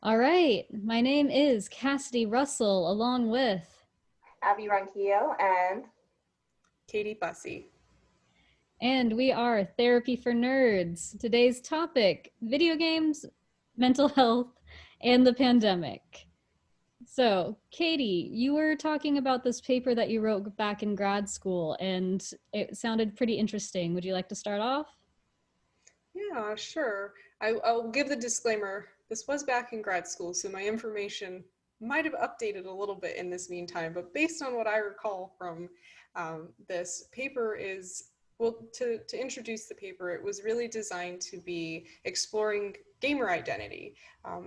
All right, my name is Cassidy Russell, along with, Abbey Ronquillo, and Katie Busse. and we are Therapy for Nerds. Today's topic video games, mental health, and the pandemic. So, Katie, you were talking about this paper that you wrote back in grad school, and it sounded pretty interesting. Would you like to start off? Yeah, sure. I'll give the disclaimer. This was back in grad school, so my information might have updated a little bit in this meantime, but based on what I recall from this paper is, well, to introduce the paper, it was really designed to be exploring gamer identity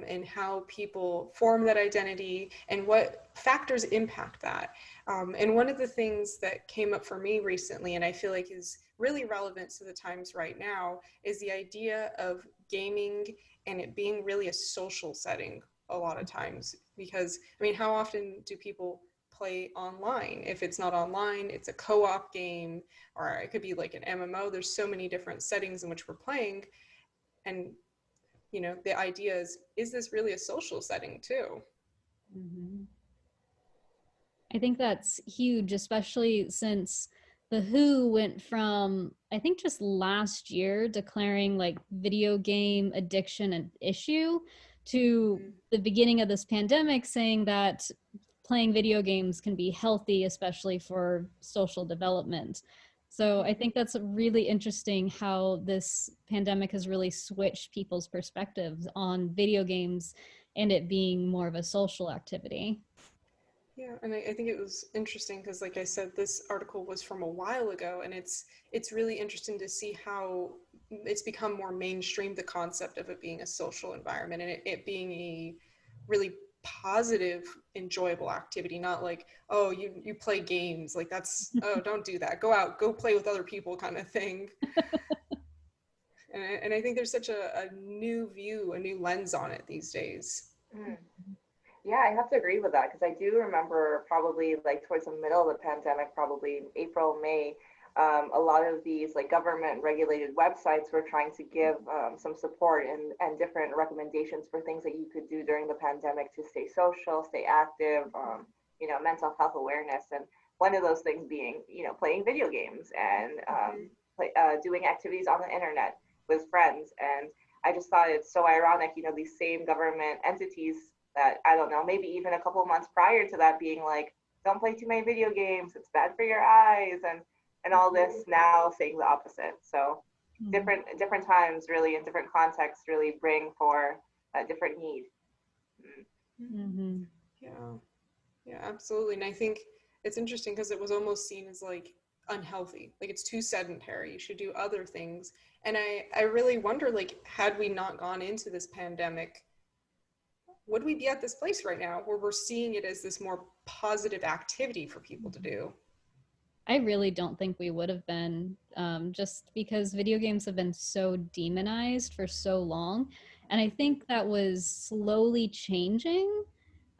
and how people form that identity and what factors impact that. And one of the things that came up for me recently, and I feel like is really relevant to the times right now, is the idea of gaming and it being really a social setting a lot of times. Because, I mean, how often do people play online? If it's not online, it's a co-op game, or it could be like an MMO. There's so many different settings in which we're playing. And, the idea is this really a social setting too? Mhm. I think that's huge, especially since the WHO went from, I think just last year, declaring like video game addiction an issue to Mm-hmm. the beginning of this pandemic saying that playing video games can be healthy, especially for social development. So I think that's really interesting how this pandemic has really switched people's perspectives on video games and it being more of a social activity. Yeah, and I think it was interesting because, like I said, this article was from a while ago, and it's really interesting to see how it's become more mainstream, the concept of it being a social environment and it being a really positive, enjoyable activity, not like, oh, you play games, like that's, oh, don't do that. Go out, go play with other people kind of thing. And I think there's such a new view, a new lens on it these days. mm, yeah, I have to agree with that because I do remember probably like towards the middle of the pandemic, probably April, May, a lot of these like government regulated websites were trying to give some support and different recommendations for things that you could do during the pandemic to stay social, stay active, mental health awareness. And one of those things being, playing video games and doing activities on the internet with friends. And I just thought it's so ironic, these same government entities that I don't know, maybe even a couple of months prior to that being like, don't play too many video games, it's bad for your eyes and all this now saying the opposite. So Mhm. different times really in different contexts really bring for a different need. Mhm. Yeah. Yeah, absolutely. And I think it's interesting because it was almost seen as like unhealthy. Like it's too sedentary. You should do other things. And I really wonder, like, had we not gone into this pandemic, would we be at this place right now where we're seeing it as this more positive activity for people to do? I really don't think we would have been, just because video games have been so demonized for so long. And I think that was slowly changing.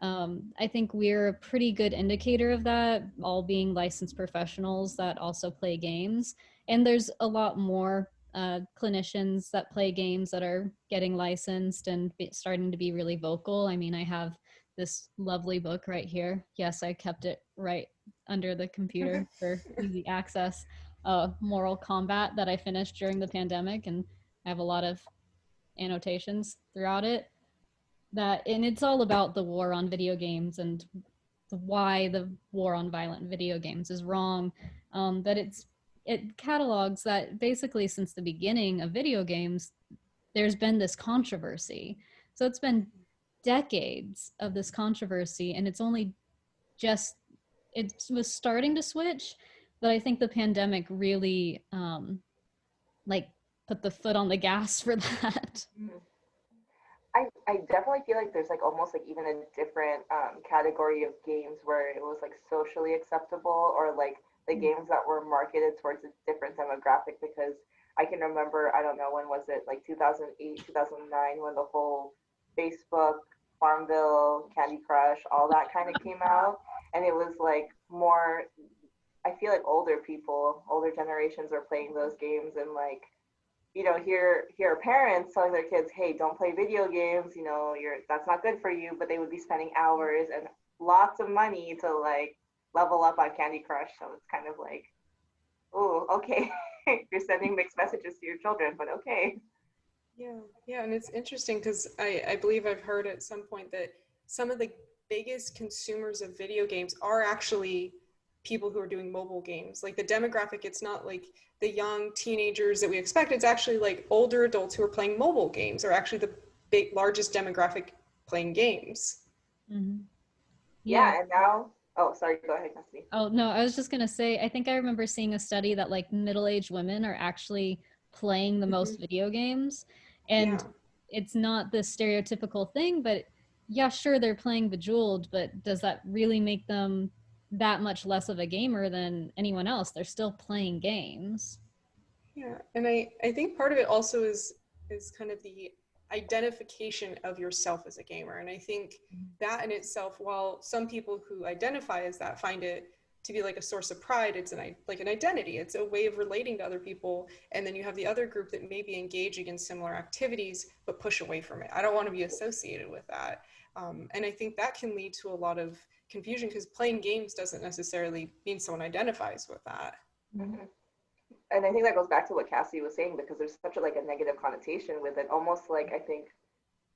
I think we're a pretty good indicator of that, all being licensed professionals that also play games. And there's a lot more clinicians that play games that are getting licensed and starting to be really vocal. I mean, I have this lovely book right here. Yes, I kept it right under the computer for easy access. Moral Combat that I finished during the pandemic, and I have a lot of annotations throughout it. And it's all about the war on video games and why the war on violent video games is wrong. That it catalogs that basically since the beginning of video games, there's been this controversy. So it's been decades of this controversy, and it's only just it was starting to switch, but I think the pandemic really like put the foot on the gas for that. Mm. I definitely feel like there's like almost like even a different category of games where it was like socially acceptable or like the games that were marketed towards a different demographic because I can remember, I don't know, when was it, like 2008, 2009, when the whole Facebook, Farmville, Candy Crush, all that kind of came out. And it was like more, I feel like older people, older generations were playing those games and like hear parents telling their kids, hey, don't play video games, that's not good for you, but they would be spending hours and lots of money to like level up on Candy Crush. So it's kind of like, oh, okay. You're sending mixed messages to your children, but okay. Yeah, yeah, and it's interesting because I believe I've heard at some point that some of the biggest consumers of video games are actually people who are doing mobile games. Like the demographic, it's not like the young teenagers that we expect. It's actually like older adults who are playing mobile games are actually the largest demographic playing games. Mhm. Yeah. Yeah, and now, oh, sorry, go ahead, Cassidy. Oh, no, I was just gonna say, I think I remember seeing a study that like middle-aged women are actually playing the Mm-hmm. most video games. And Yeah. it's not this stereotypical thing, but yeah, sure, they're playing Bejeweled, but does that really make them that much less of a gamer than anyone else? They're still playing games. Yeah, and I think part of it also is kind of the identification of yourself as a gamer. And I think that in itself, while some people who identify as that find it to be like a source of pride, it's like an identity. It's a way of relating to other people. And then you have the other group that may be engaging in similar activities but push away from it. I don't want to be associated with that. And I think that can lead to a lot of confusion because playing games doesn't necessarily mean someone identifies with that. Mm-hmm. And I think that goes back to what Cassie was saying because there's such a like a negative connotation with it. Almost like I think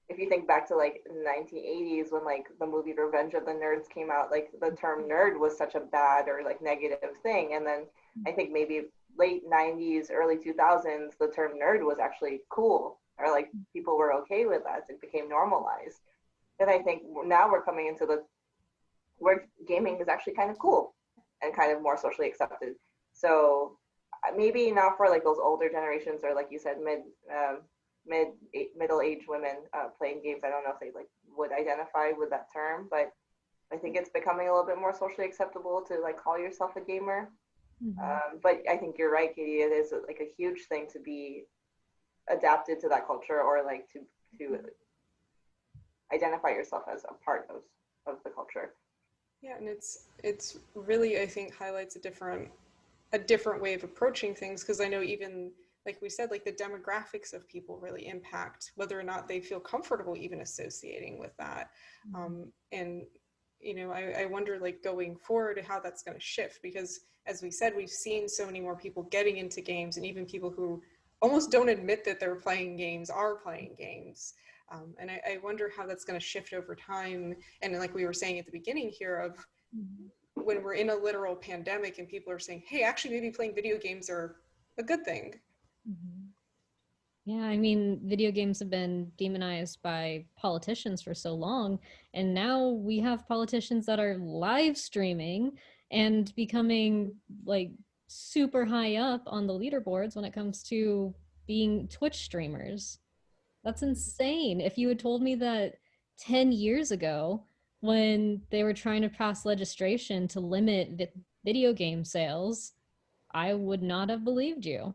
if you think back to like 1980s when like the movie Revenge of the Nerds came out, like the term nerd was such a bad or like negative thing. And then I think maybe late 90s, early 2000s, the term nerd was actually cool or like people were okay with that. It became normalized. And I think now we're coming into the where gaming is actually kind of cool and kind of more socially accepted. So maybe not for like those older generations or like you said um, middle aged women playing games. I don't know if they like would identify with that term, but I think it's becoming a little bit more socially acceptable to like call yourself a gamer. Mhm. But I think you're right, Katie. It is like a huge thing to be adapted to that culture or like to identify yourself as a part of the culture. Yeah, and it's really I think highlights a different way of approaching things because I know even like we said like the demographics of people really impact whether or not they feel comfortable even associating with that. And I wonder like going forward how that's going to shift because as we said we've seen so many more people getting into games and even people who almost don't admit that they're playing games are playing games. And I wonder how that's going to shift over time. And like we were saying at the beginning here of Mhm. when we're in a literal pandemic and people are saying, hey, actually, maybe playing video games are a good thing. Mhm. Yeah, I mean, video games have been demonized by politicians for so long, and now we have politicians that are live streaming and becoming like super high up on the leaderboards when it comes to being Twitch streamers. That's insane. If you had told me that 10 years ago, when they were trying to pass legislation to limit video game sales, I would not have believed you.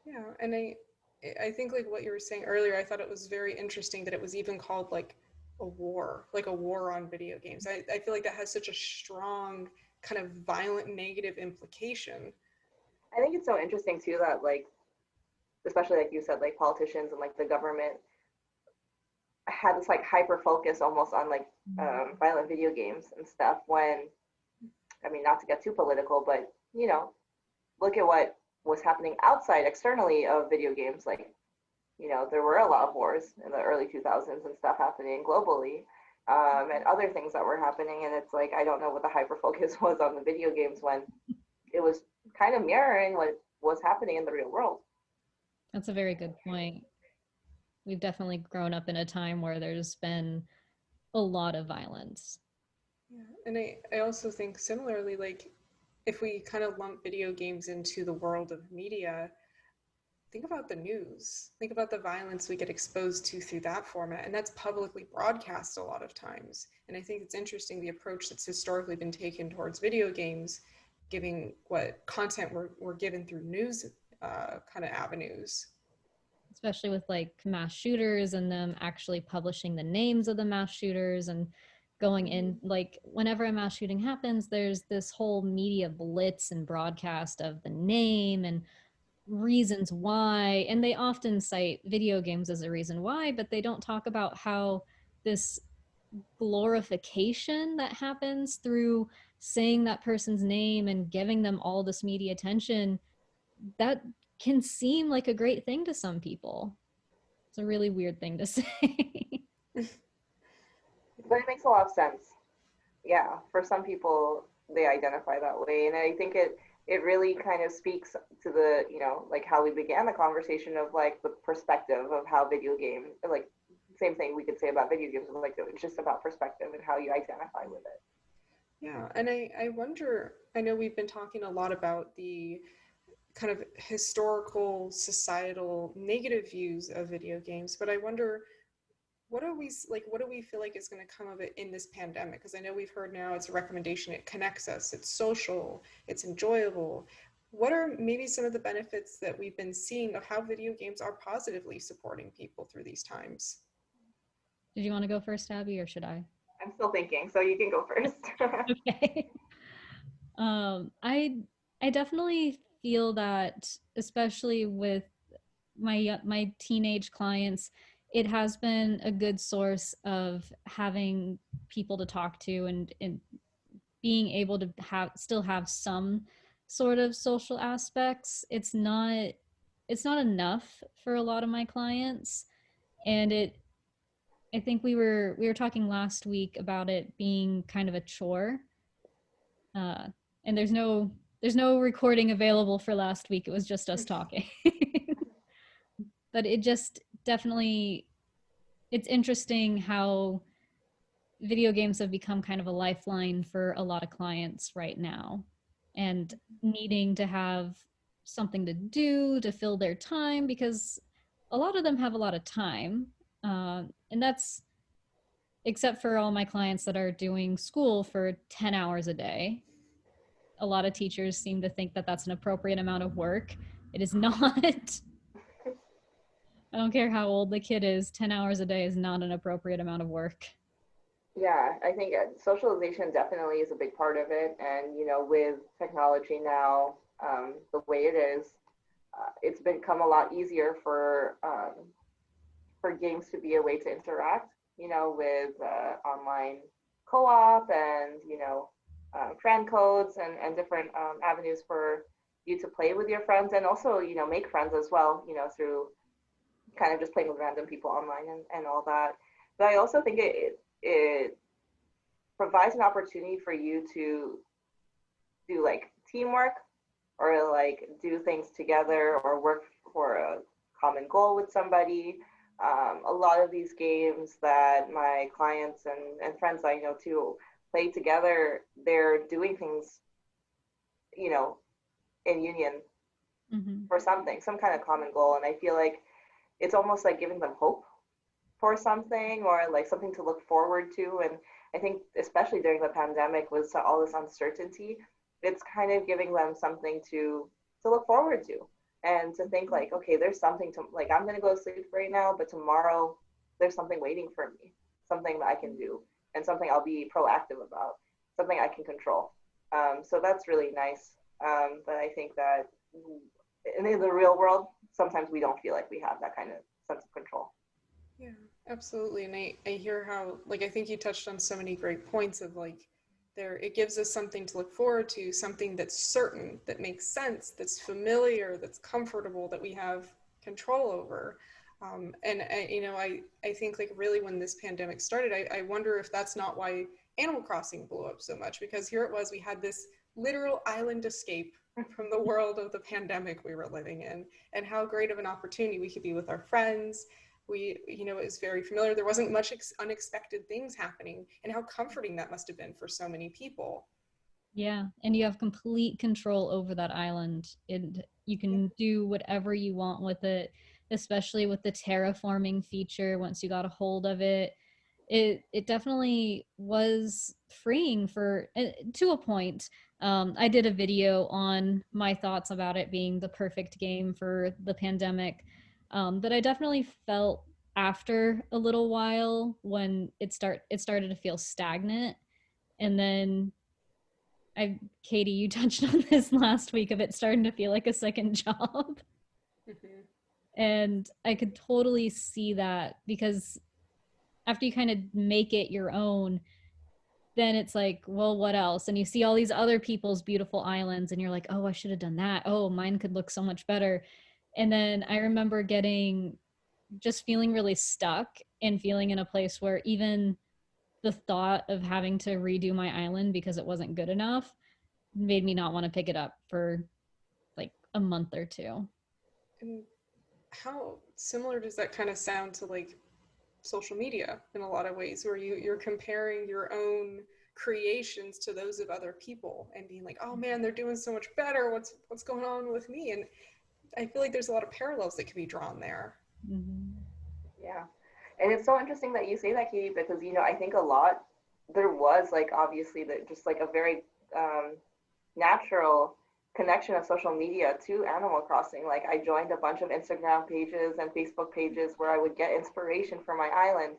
Yeah, and I think like what you were saying earlier, I thought it was very interesting that it was even called like a war on video games. I feel like that has such a strong kind of violent negative implication. I think it's so interesting too that like especially like you said like politicians and like the government had this like hyper focus almost on like violent video games and stuff when I mean not to get too political but look at what was happening outside externally of video games like there were a lot of wars in the early 2000s and stuff happening globally and other things that were happening and it's like I don't know what the hyper focus was on the video games when it was kind of mirroring what was happening in the real world. That's a very good point. We've definitely grown up in a time where there's been a lot of violence. Yeah, and I also think similarly, like if we kind of lump video games into the world of media, think about the news. Think about the violence we get exposed to through that format. And that's publicly broadcast a lot of times. And I think it's interesting the approach that's historically been taken towards video games, giving what content we're given through news kind of avenues. Especially with like mass shooters and them actually publishing the names of the mass shooters and going in like whenever a mass shooting happens there's this whole media blitz and broadcast of the name and reasons why, and they often cite video games as a reason why, but they don't talk about how this glorification that happens through saying that person's name and giving them all this media attention, that can seem like a great thing to some people. It's a really weird thing to say. But it makes a lot of sense. Yeah, for some people they identify that way, and I think it really kind of speaks to the, like how we began the conversation of like the perspective of how video game, like same thing we could say about video games, like it's just about perspective and how you identify with it. Yeah, and I wonder, I know we've been talking a lot about the kind of historical, societal, negative views of video games, but I wonder what are we like, what do we feel like is going to come of it in this pandemic? Because I know we've heard now it's a recommendation, it connects us, it's social, it's enjoyable. What are maybe some of the benefits that we've been seeing of how video games are positively supporting people through these times? Did you want to go first, Abby, or should I? I'm still thinking, so you can go first. Okay. I definitely feel that, especially with my teenage clients, it has been a good source of having people to talk to, and being able to have some sort of social aspects. It's not enough for a lot of my clients, and it I think we were talking last week about it being kind of a chore. And there's no recording available for last week. It was just us talking. But it just definitely, it's interesting how video games have become kind of a lifeline for a lot of clients right now, and needing to have something to do to fill their time, because a lot of them have a lot of time. And that's except for all my clients that are doing school for 10 hours a day. A lot of teachers seem to think that that's an appropriate amount of work. It is not. I don't care how old the kid is, 10 hours a day is not an appropriate amount of work. Yeah, I think socialization definitely is a big part of it. And, with technology now, the way it is, it's become a lot easier for games to be a way to interact, with online co-op and, friend codes and different avenues for you to play with your friends, and also, make friends as well, through kind of just playing with random people online and all that. But I also think it provides an opportunity for you to do like teamwork, or like do things together, or work for a common goal with somebody. A lot of these games that my clients and friends I know too play together, they're doing things, you know, in union Mm-hmm. for something, some kind of common goal. And I feel like it's almost like giving them hope for something, or like something to look forward to. And I think especially during the pandemic with all this uncertainty, it's kind of giving them something to look forward to, and to think like, okay, there's something to, like, I'm gonna go to sleep right now, but tomorrow there's something waiting for me, something that I can do, and something I'll be proactive about, something I can control. So that's really nice. But I think that in the real world, sometimes we don't feel like we have that kind of sense of control. Yeah, absolutely. And I hear how, like, I think you touched on so many great points of like, there, it gives us something to look forward to, something that's certain, that makes sense, that's familiar, that's comfortable, that we have control over. And I think like really when this pandemic started, I wonder if that's not why Animal Crossing blew up so much, because here it was, we had this literal island escape from the world of the pandemic we were living in, and how great of an opportunity we could be with our friends. It was very familiar. There wasn't much unexpected things happening, and how comforting that must have been for so many people. Yeah, and you have complete control over that island. And you Yeah. can do whatever you want with it, especially with the terraforming feature once you got a hold of it. It definitely was freeing for to a point. I did a video on my thoughts about it being the perfect game for the pandemic. But I definitely felt after a little while when it started to feel stagnant. And then Katie, you touched on this last week of it starting to feel like a second job. Mhm. And I could totally see that, because after you kind of make it your own, then it's like, well, what else? And you see all these other people's beautiful islands and you're like, oh, I should have done that. Oh, mine could look so much better. And then I remember getting, just feeling really stuck and feeling in a place where even the thought of having to redo my island because it wasn't good enough made me not want to pick it up for like a month or two. And how similar does that kind of sound to like social media in a lot of ways, where you're comparing your own creations to those of other people and being like, oh man, they're doing so much better, what's going on with me? And I feel like there's a lot of parallels that can be drawn there. Mm-hmm. Yeah. And it's so interesting that you say that, Katie, because, I think a lot, there was like obviously that just like a very natural connection of social media to Animal Crossing. Like I joined a bunch of Instagram pages and Facebook pages where I would get inspiration for my island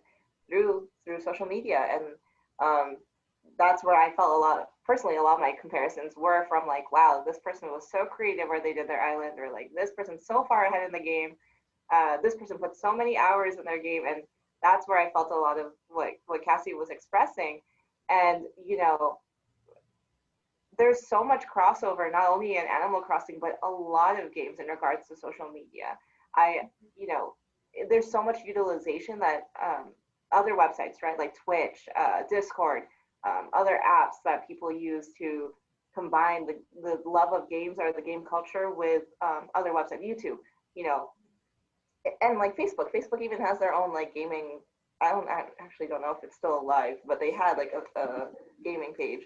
through social media. And um, that's where I felt personally, a lot of my comparisons were from like, wow, this person was so creative where they did their island, or like this person's so far ahead in the game, this person put so many hours in their game. And that's where I felt a lot of what Cassie was expressing. And there's so much crossover, not only in Animal Crossing, but a lot of games in regards to social media. I, you know, there's so much utilization that other websites, right, like Twitch, Discord, other apps that people use to combine the love of games or the game culture with other websites, YouTube, you know, and like Facebook. Facebook even has their own like gaming. I actually don't know if it's still alive, but they had like a gaming page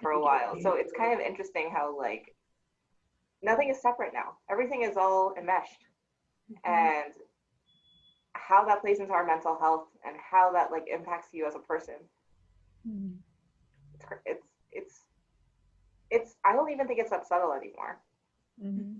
for a while. So it's kind of interesting how like nothing is separate now. Everything is all enmeshed, Mm-hmm. and how that plays into our mental health and how that like impacts you as a person. Mm-hmm. It's it's I don't even think it's that subtle anymore. Mm-hmm.